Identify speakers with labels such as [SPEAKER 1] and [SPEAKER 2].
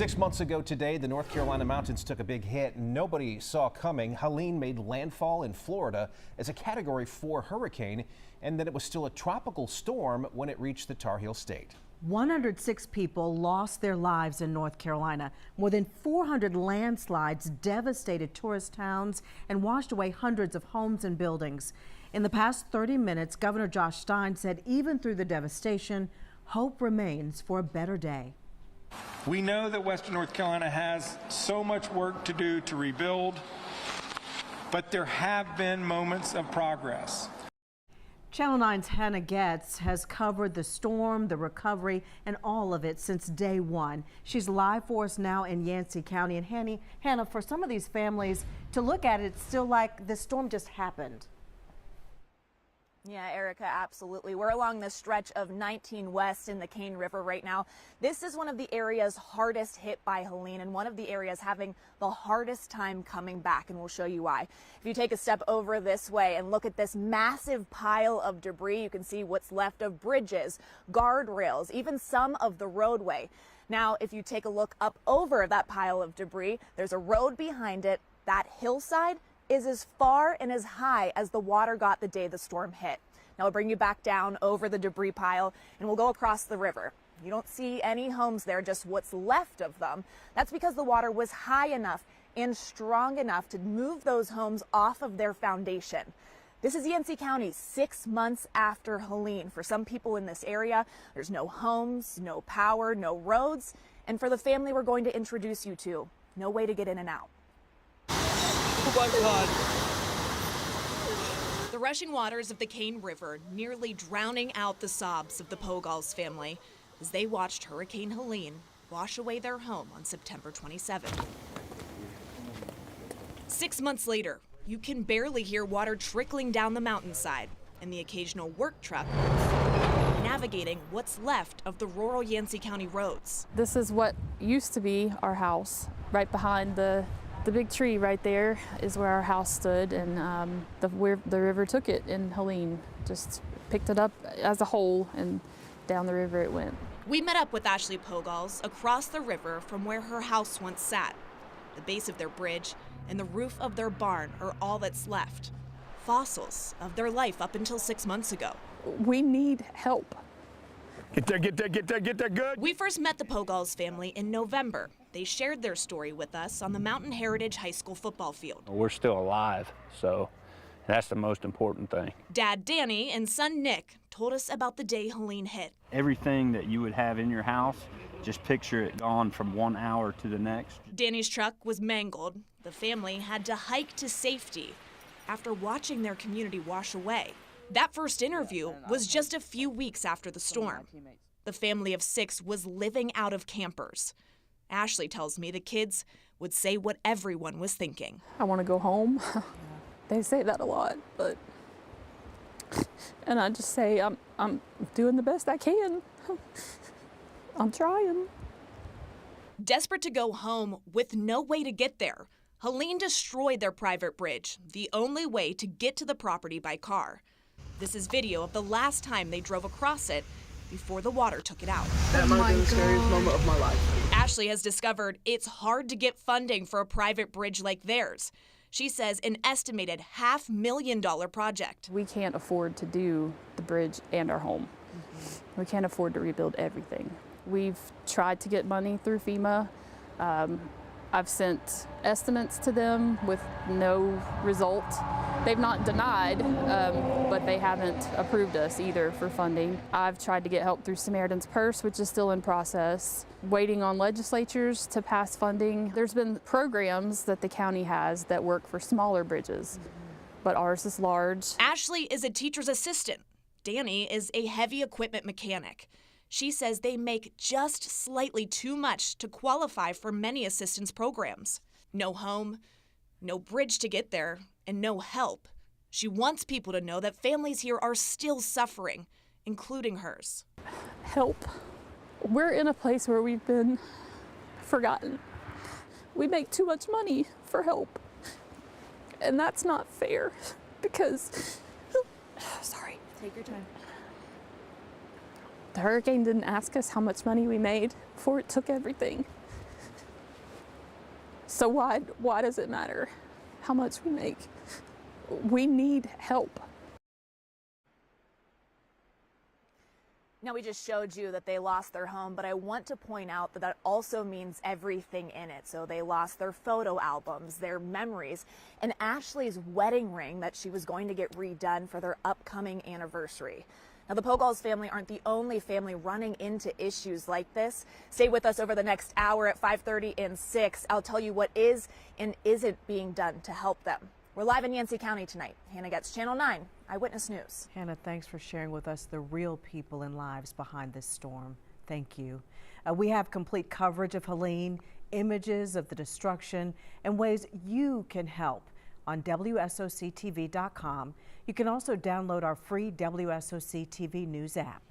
[SPEAKER 1] 6 months ago today, the North Carolina mountains took a big hit nobody saw coming. Helene made landfall in Florida as a Category 4 hurricane, and then it was still a tropical storm when it reached the Tar Heel State.
[SPEAKER 2] 106 people lost their lives in North Carolina. More than 400 landslides devastated tourist towns and washed away hundreds of homes and buildings. In the past 30 minutes, Governor Josh Stein said even through the devastation, hope remains for a better day.
[SPEAKER 3] We know that Western North Carolina has so much work to do to rebuild, but there have been moments of progress.
[SPEAKER 2] Channel 9's Hannah Getz has covered the storm, the recovery, and all of it since day one. She's live for us now in Yancey County. And Hannah, for some of these families to look at it, it's still like the storm just happened.
[SPEAKER 4] Yeah, Erica, absolutely. We're along the stretch of 19 West in the Cane River right now. This is one of the areas hardest hit by Helene and one of the areas having the hardest time coming back, and we'll show you why. If you take a step over this way and look at this massive pile of debris, you can see what's left of bridges, guardrails, even some of the roadway. Now, if you take a look up over that pile of debris, there's a road behind it. That hillside is as far and as high as the water got the day the storm hit. Now we'll bring you back down over the debris pile and we'll go across the river. You don't see any homes there, just what's left of them. That's because the water was high enough and strong enough to move those homes off of their foundation. This is Yancey County 6 months after Helene. For some people in this area, there's no homes, no power, no roads. And for the family we're going to introduce you to, no way to get in and out.
[SPEAKER 5] Oh my God. The rushing waters of the Cane River nearly drowning out the sobs of the Pogalz family as they watched Hurricane Helene wash away their home on September 27th. 6 months later, you can barely hear water trickling down the mountainside and the occasional work truck navigating what's left of the rural Yancey County roads.
[SPEAKER 6] This is what used to be our house. Right behind the big tree right there is where our house stood, and where the river took it in Helene, just picked it up as a whole, and down the river it went.
[SPEAKER 5] We met up with Ashley Pogalz across the river from where her house once sat. The base of their bridge and the roof of their barn are all that's left. Fossils of their life up until 6 months ago.
[SPEAKER 6] We need help.
[SPEAKER 3] Get there good.
[SPEAKER 5] We first met the Pogalz family in November. They shared their story with us on the Mountain Heritage High School football field.
[SPEAKER 7] We're still alive, so that's the most important thing.
[SPEAKER 5] Dad Danny and son Nick told us about the day Helene hit.
[SPEAKER 7] Everything that you would have in your house, just picture it gone from 1 hour to the next.
[SPEAKER 5] Danny's truck was mangled. The family had to hike to safety after watching their community wash away. That first interview was just a few weeks after the storm. The family of 6 was living out of campers. Ashley tells me the kids would say what everyone was thinking.
[SPEAKER 6] I want to go home. They say that a lot, and I just say I'm doing the best I can. I'm trying.
[SPEAKER 5] Desperate to go home with no way to get there, Helene destroyed their private bridge, the only way to get to the property by car. This is video of the last time they drove across it before the water took it out.
[SPEAKER 8] That might have been the scariest moment of my life.
[SPEAKER 5] Ashley has discovered it's hard to get funding for a private bridge like theirs. She says an estimated $500,000 project.
[SPEAKER 6] We can't afford to do the bridge and our home. We can't afford to rebuild everything. We've tried to get money through FEMA. I've sent estimates to them with no result. They've not denied, but they haven't approved us either for funding. I've tried to get help through Samaritan's Purse, which is still in process, waiting on legislatures to pass funding. There's been programs that the county has that work for smaller bridges, but ours is large.
[SPEAKER 5] Ashley is a teacher's assistant. Danny is a heavy equipment mechanic. She says they make just slightly too much to qualify for many assistance programs. No home, no bridge to get there, and no help. She wants people to know that families here are still suffering, including hers.
[SPEAKER 6] Help. We're in a place where we've been forgotten. We make too much money for help. And that's not fair because, sorry.
[SPEAKER 4] Take your time.
[SPEAKER 6] The hurricane didn't ask us how much money we made before it took everything. So why does it matter how much we make? We need help.
[SPEAKER 4] Now, we just showed you that they lost their home, but I want to point out that that also means everything in it. So they lost their photo albums, their memories, and Ashley's wedding ring that she was going to get redone for their upcoming anniversary. Now, the Pogalz family aren't the only family running into issues like this. Stay with us over the next hour at 5:30 and 6. I'll tell you what is and isn't being done to help them. We're live in Yancey County tonight. Hannah Getz, Channel 9 Eyewitness News.
[SPEAKER 2] Hannah, thanks for sharing with us the real people and lives behind this storm. Thank you. We have complete coverage of Helene, images of the destruction, and ways you can help on WSOC-TV.com. You can also download our free WSOC-TV News app.